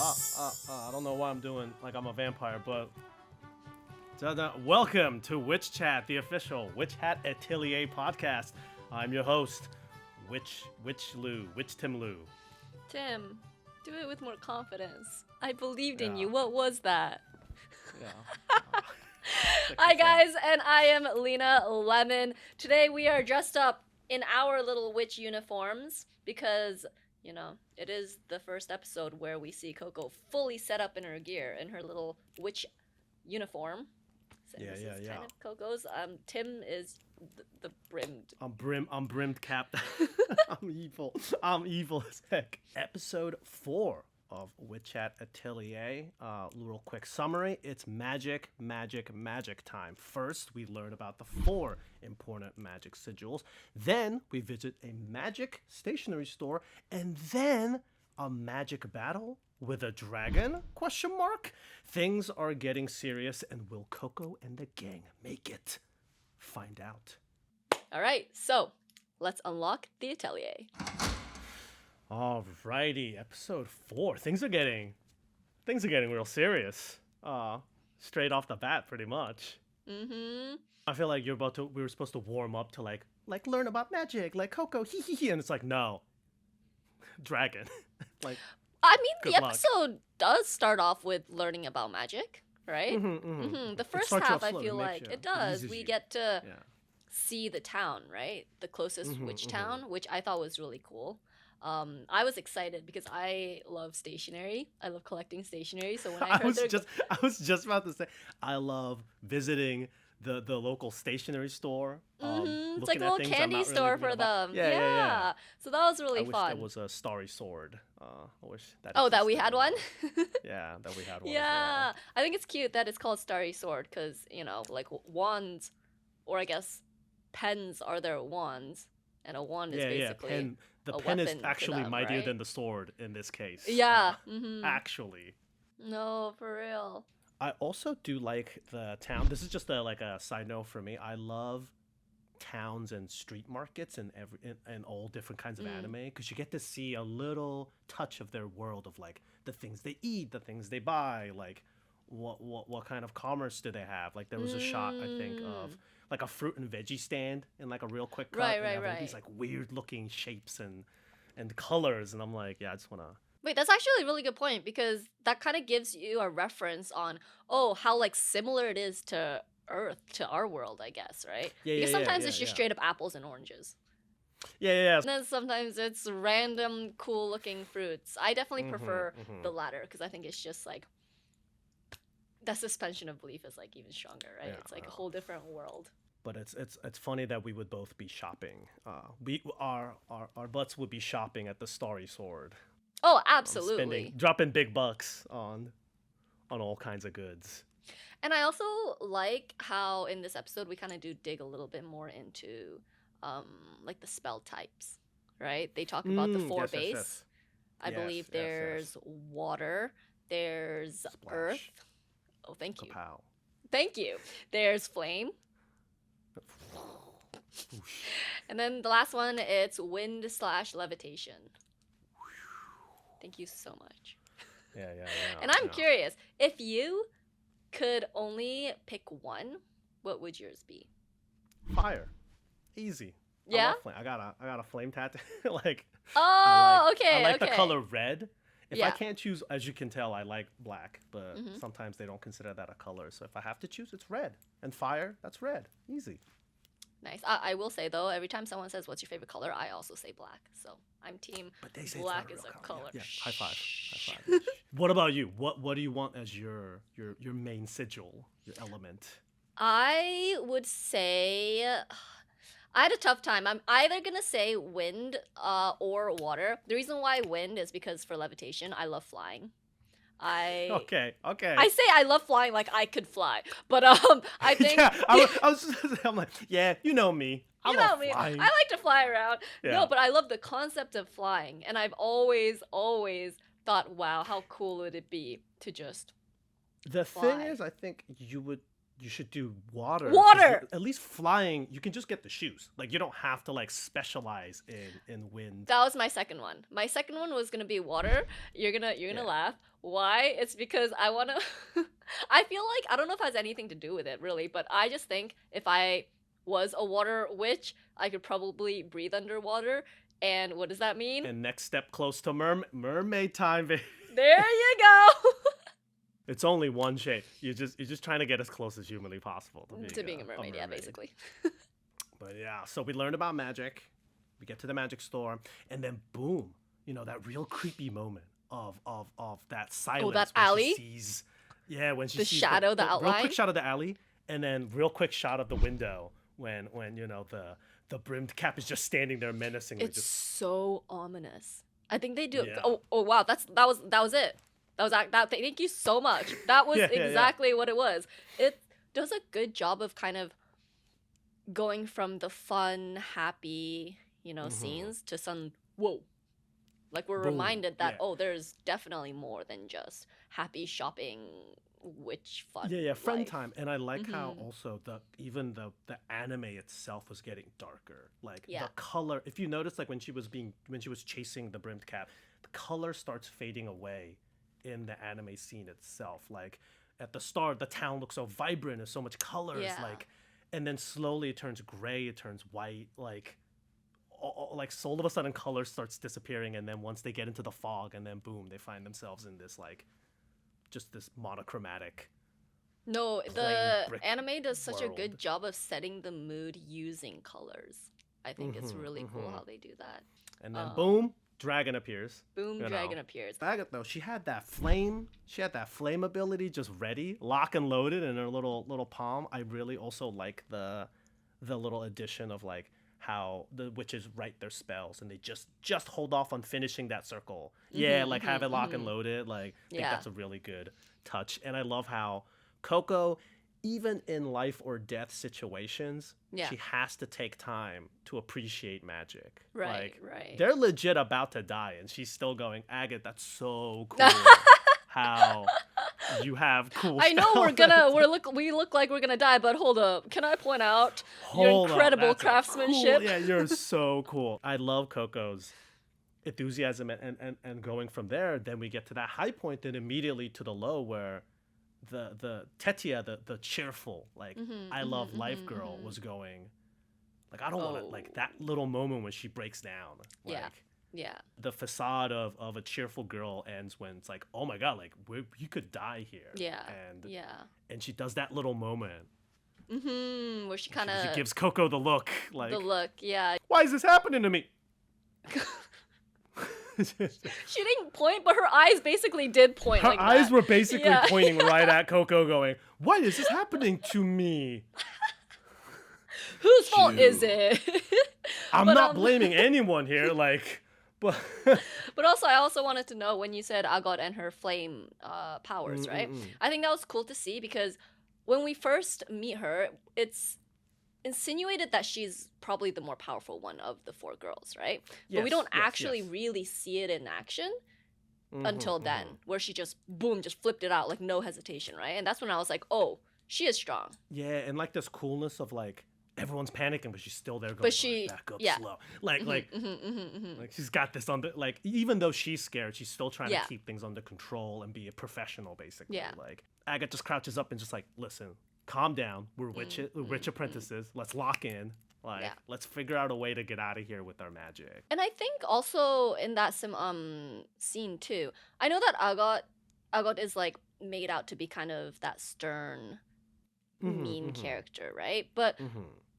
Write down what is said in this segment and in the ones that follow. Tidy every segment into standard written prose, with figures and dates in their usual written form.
I don't know why I'm doing like I'm a vampire, but welcome to Witch Chat, the official Witch Hat Atelier podcast. I'm your host, Witch Tim Lu. Tim, do it with more confidence. I believed in you. What was that? Yeah. Hi guys, and I am Lena Lemon. Today we are dressed up in our little witch uniforms because, you know, it is the first episode where we see Coco fully set up in her gear in her little witch uniform. So this is kind of Coco's. Tim is the brimmed. I'm brimmed cap. I'm evil as heck. Episode 4 of Witch Chat Atelier. Little quick summary. It's magic time. First, we learn about the 4 important magic sigils. Then, we visit a magic stationery store. And then, a magic battle with a dragon? ? Things are getting serious, and will Coco and the gang make it? Find out. Alright, so, let's unlock the Atelier. Alrighty, episode 4. Things are getting real serious. Straight off the bat, pretty much. Mm-hmm. I feel like we were supposed to warm up to like learn about magic, like Coco, hee, and it's like, no. Dragon. Like, I mean, the luck. episode does start off with learning about magic, right? The first half, I feel like, it does. We get to see the town, right? The closest witch town, which I thought was really cool. I was excited because I love stationery. I love collecting stationery. So when I heard I was just about to say, I love visiting the local stationery store. It's like a little candy store for them. Yeah. So that was really fun. I wish there was a starry sword. I wish that. Oh, that we had one. Yeah, that we had one. Yeah, as well. I think it's cute that it's called starry sword because, you know, like wands, or I guess pens are their wands, and a wand is basically. The pen is actually mightier than the sword in this case. Yeah. Actually. No, for real. I also do like the town. This is just a side note for me. I love towns and street markets and all different kinds of anime because you get to see a little touch of their world of like the things they eat, the things they buy, like what kind of commerce do they have. Like there was a shot I think of like a fruit and veggie stand in like a real quick cut. Right. These like weird looking shapes and colors, and I'm like, yeah, I just wanna. Wait, that's actually a really good point because that kind of gives you a reference on how like similar it is to Earth, to our world, I guess, right? Because sometimes it's just straight up apples and oranges. Yeah. And then sometimes it's random cool looking fruits. I definitely prefer the latter because I think it's just like that suspension of belief is like even stronger, right? Yeah, it's like a whole different world. But it's funny that we would both be shopping. Our butts would be shopping at the Starry Sword. Oh, absolutely. Dropping big bucks on all kinds of goods. And I also like how in this episode we kind of do dig a little bit more into like the spell types, right? They talk about the 4 base. Yes. I believe there's water, there's Splash. earth. Oh, thank you. Kapow. Thank you. There's flame. And then the last one, it's wind/levitation. Thank you so much. Yeah. And I'm curious, if you could only pick one, what would yours be? Fire. Easy. Yeah? I got a flame tattoo. Like. Okay. I like the color red. If I Yeah. can't choose, as you can tell, I like black, but sometimes they don't consider that a color. So if I have to choose, it's red. And fire, that's red. Easy. Nice. I will say, though, every time someone says, what's your favorite color, I also say black. So I'm team But they say black it's is not a a real color. Yeah. High five. What about you? What do you want as your main sigil, your element? I would say I had a tough time. I'm either going to say wind or water. The reason why wind is because for levitation, I love flying. Okay. I say I love flying like I could fly, but I think I'm like, yeah, you know me. I love flying. I like to fly around. Yeah. No, but I love the concept of flying, and I've always thought, wow, how cool would it be to just The fly. thing is, I think you you should do water. Water! At least flying, you can just get the shoes. Like, you don't have to like specialize in wind. That was my second one. My second one was gonna be water. You're gonna laugh. Why? It's because I wanna. I feel like I don't know if it has anything to do with it really, but I just think if I was a water witch, I could probably breathe underwater. And what does that mean? And next step close to mermaid time. There you go. It's only one shape. You're just trying to get as close as humanly possible to being a mermaid, yeah, basically. But yeah, so we learned about magic. We get to the magic store, and then boom, that real creepy moment of that silence. Oh, that when alley. She sees, when she the sees shadow, the outline. Real quick shot of the alley, and then real quick shot of the window when the brimmed cap is just standing there menacingly. It's so ominous. I think they do. Yeah. Oh wow, that was it. Thank you so much. That was exactly what it was. It does a good job of kind of going from the fun, happy, scenes to some whoa. Like we're reminded that there's definitely more than just happy shopping, witch fun. Yeah, friend life. time. And I like how also even the anime itself was getting darker. Like the color. If you notice, like when she was chasing the brimmed cap, the color starts fading away in the anime scene itself. Like at the start, the town looks so vibrant and so much colors. Like, and then slowly it turns gray, it turns white. Like so all of a sudden color starts disappearing, and then once they get into the fog, and then boom, they find themselves in this like just this monochromatic. No, the anime does such a good job of setting the mood using colors. I think it's really cool how they do that. And then boom, dragon appears. Dragon appears. Agate though, she had that flame ability just ready, lock and loaded in her little palm. I really also like the little addition of like how the witches write their spells and they just hold off on finishing that circle. Have it lock and loaded. Like I think that's a really good touch. And I love how Coco, even in life or death situations, she has to take time to appreciate magic. Right. They're legit about to die, and she's still going, Agate, that's so cool. How you have cool. I know we look like we're gonna die, but hold up. Can I point out your incredible craftsmanship? Cool, you're so cool. I love Coco's enthusiasm and going from there. Then we get to that high point, then immediately to the low where the Tetia, the cheerful, like I love life girl was going. Like I don't want to like that little moment when she breaks down. Yeah. The facade of a cheerful girl ends when it's like, oh my god, like you could die here. Yeah. And she does that little moment. Where she kind of she gives Coco the look, yeah. Why is this happening to me? She didn't point, but her eyes basically did point. Her eyes were basically pointing right at Coco, going, "Why is this happening to me? Whose fault is it?" I'm not blaming anyone here, like. But also, I also wanted to know when you said Agate and her flame powers, right? I think that was cool to see because when we first meet her, it's insinuated that she's probably the more powerful one of the four girls, right? But we don't actually really see it in action until then, where she just flipped it out, like no hesitation, right? And that's when I was like, oh, she is strong. Yeah, and like this coolness of like, everyone's panicking, but she's still there going, but she, back up slow. Like she's got this under, like, even though she's scared, she's still trying to keep things under control and be a professional, basically. Yeah. Like, Agate just crouches up and just like, listen, calm down. We're witch apprentices. Let's lock in. Like, let's figure out a way to get out of here with our magic. And I think also in that scene too, I know that Agate is like made out to be kind of that stern, mean character, right? But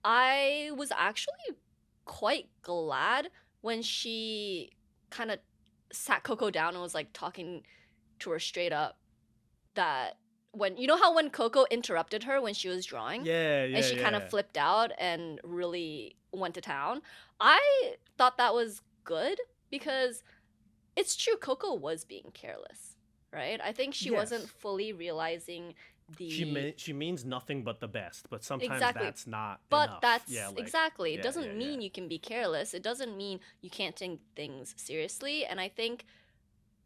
I was actually quite glad when she kind of sat Coco down and was like talking to her straight up. That when when Coco interrupted her when she was drawing, and she kind of flipped out and really went to town. I thought that was good because it's true, Coco was being careless, right? I think she wasn't fully realizing she means nothing but the best, but sometimes that's not but enough. That's exactly. It doesn't mean you can be careless. It doesn't mean you can't take things seriously. And I think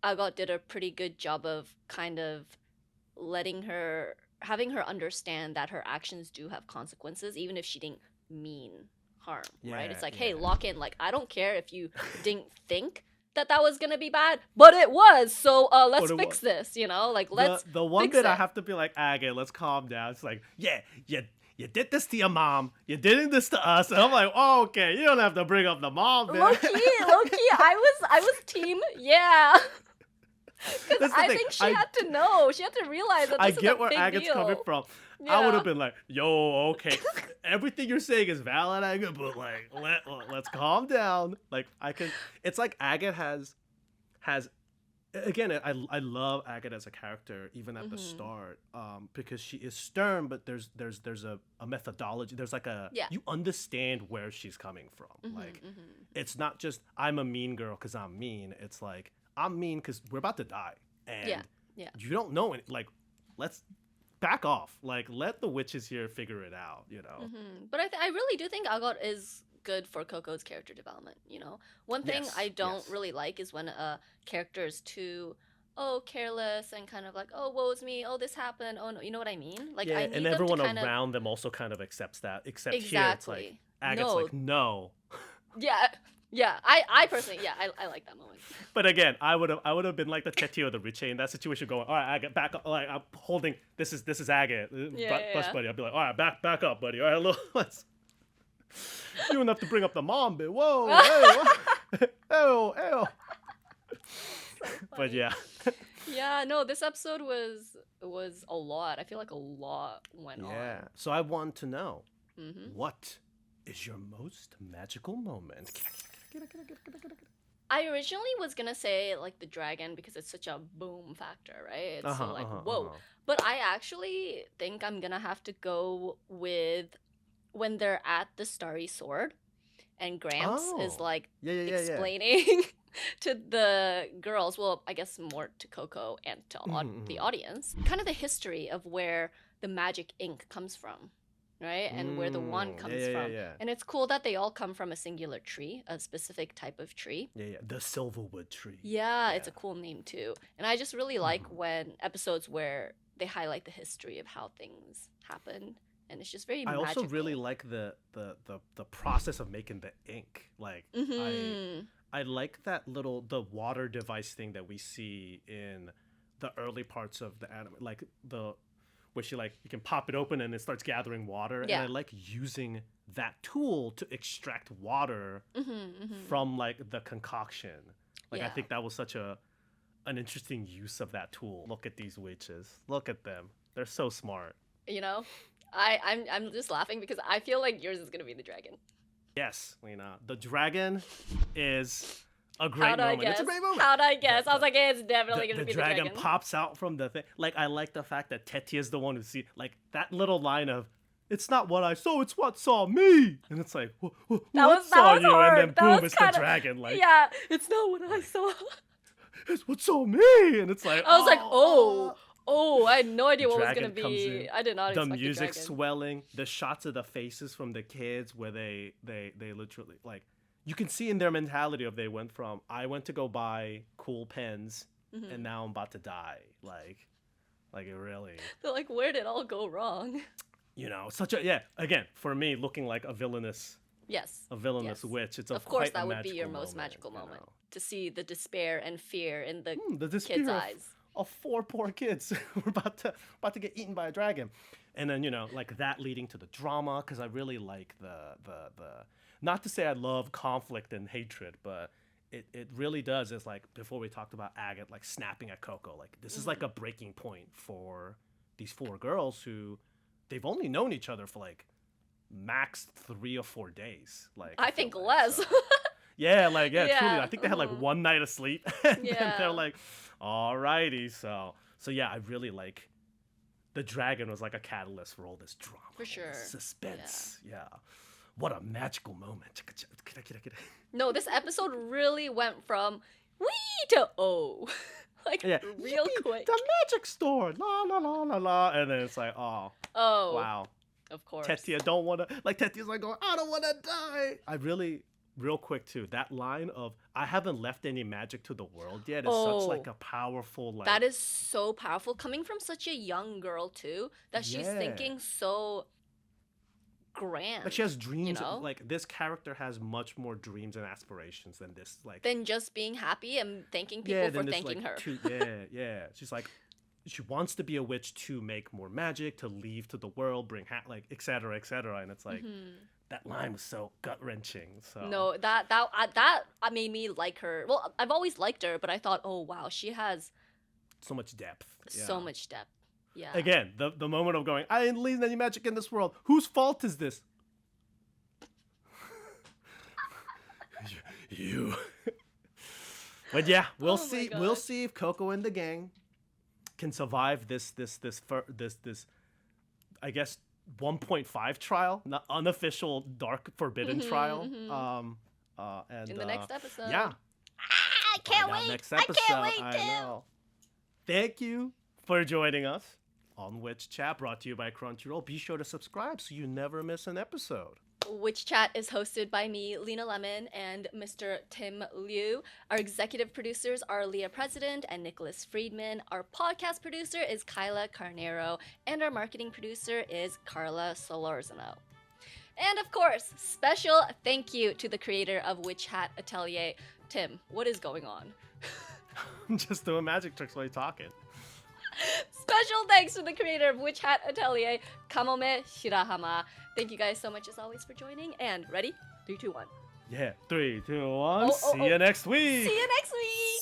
Agate did a pretty good job of kind of letting her having her understand that her actions do have consequences, even if she didn't mean harm, right? It's like, hey, lock in. Like, I don't care if you didn't think that was gonna be bad, but it was. So let's fix this. You know, like let's. The one fix bit it. I have to be like, Agate, let's calm down. It's like, yeah, you did this to your mom. You did this to us. And I'm like, oh, okay, you don't have to bring up the mom bit. Low key, I was team, yeah. Because I think she had to know. She had to realize that this is a big deal. I get where Agate's coming from. Yeah. I would have been like, yo, okay, everything you're saying is valid, Agate, but like, let's calm down. Like, it's like Agate has, again, I love Agate as a character, even at the start, because she is stern, but there's a methodology. There's like you understand where she's coming from. Like, it's not just, I'm a mean girl because I'm mean. It's like, I'm mean because we're about to die. And you don't know it. Like, let's back off. Like, let the witches here figure it out, you know? But I really do think Agate is good for Coco's character development, you know? One thing I don't really like is when a character is too, careless and kind of like, oh, woe's me, oh, this happened, oh, no, you know what I mean? Like, I need and everyone around them also kind of accepts that, except here it's like, Agate's like, no. Yeah, I personally, I like that moment. But again, I would have been like the Tetsuya or the Riche in that situation, going, all right, Agate, back up. Like, I'm holding, this is Agate, brush buddy. I'd be like, all right, back up, buddy. All right, let's. You don't have to bring up the mom bit. Whoa, hey, ew. But yeah. Yeah, no, this episode was a lot. I feel like a lot went on. Yeah. So I want to know, what is your most magical moment? I originally was gonna say like the dragon because it's such a boom factor, right? It's so like whoa. But I actually think I'm gonna have to go with when they're at the Starry Sword and Gramps is like explaining to the girls, well, I guess more to Coco and to the audience, kind of the history of where the magic ink comes from. Right? And where the wand comes from. Yeah. And it's cool that they all come from a singular tree, a specific type of tree. Yeah. The silverwood tree. Yeah, it's a cool name too. And I just really like when episodes where they highlight the history of how things happen. And it's just very magical. I also really like the process of making the ink. Like, I like that the water device thing that we see in the early parts of the anime. Like, where she you can pop it open and it starts gathering water. Yeah. And I like using that tool to extract water from like the concoction. Like I think that was such an interesting use of that tool. Look at these witches. Look at them. They're so smart. You know, I'm just laughing because I feel like yours is gonna be the dragon. Yes, Lena. The dragon is a great moment. It's a great moment. How'd I guess? I was like, hey, it's definitely going to be the dragon. The dragon pops out from the thing. Like, I like the fact that Tetsuya is the one who sees, like, that little line of, it's not what I saw, it's what saw me. And it's like, what saw you? Hard. And then boom, it's the dragon. Like, yeah, it's not what I saw. It's what saw me. And it's like, I was like, oh, I had no idea what was going to be. I did not expect the music swelling, the shots of the faces from the kids where they literally, like, you can see in their mentality of they went from, I went to go buy cool pens and now I'm about to die. Like it really. They're like, where did it all go wrong? You know, again, for me, looking like a villainous witch. It's of course that would be your most magical moment. To see the despair and fear in the kids' eyes. Of 4 poor kids who are about to get eaten by a dragon. And then, you know, like that leading to the drama, because I really like the not to say I love conflict and hatred, but it really does. It's like, before we talked about Agate, like, snapping at Coco. Like, this is like a breaking point for these 4 girls who, they've only known each other for, like, max 3 or 4 days. Like, I think less. So. Yeah, truly. I think they had, like, 1 night of sleep. And then they're like, alrighty. So yeah, I really like, the dragon was like a catalyst for all this drama. For sure. Suspense. Yeah. What a magical moment. No, this episode really went from wee to oh. Like, real quick. The magic store. La, la, la, la, la. And then it's like, oh. Wow. Of course. Tetsuya don't want to, like, Tetsuya's like going, I don't want to die. real quick too, that line of "I haven't left any magic to the world yet" is Oh. such like a powerful like. That is so powerful, coming from such a young girl too. That she's Yeah. thinking so grand. Like she has dreams. You know? Like this character has much more dreams and aspirations than this. Like than just being happy and thanking people for thanking her. Yeah. She's like, she wants to be a witch to make more magic, to leave to the world, bring like etc. etc. And it's like that line was so gut wrenching. So No, that made me like her. Well, I've always liked her, but I thought, oh wow, she has so much depth. so much depth. Yeah. Again, the moment of going, I ain't leaving any magic in this world. Whose fault is this? You. But yeah, we'll see. We'll see if Coco and the gang can survive this I guess 1.5 trial, not unofficial dark forbidden trial. And in the next episode. Yeah. I can't wait. Next episode. I can't wait too. Know. Thank you for joining us on Witch Chat, brought to you by Crunchyroll. Be sure to subscribe so you never miss an episode. Witch Chat is hosted by me, Lena Lemon, and Mr. Tim Liu. Our executive producers are Leah President and Nicholas Friedman. Our podcast producer is Kyla Carnero, and our marketing producer is Carla Solorzano. And of course, special thank you to the creator of Witch Hat Atelier. Tim, what is going on? I'm just doing magic tricks while you're talking. Special thanks to the creator of Witch Hat Atelier, Kamome Shirahama. Thank you guys so much as always for joining. And ready? 3, 2, 1. Yeah, 3, 2, 1. See you next week. See you next week.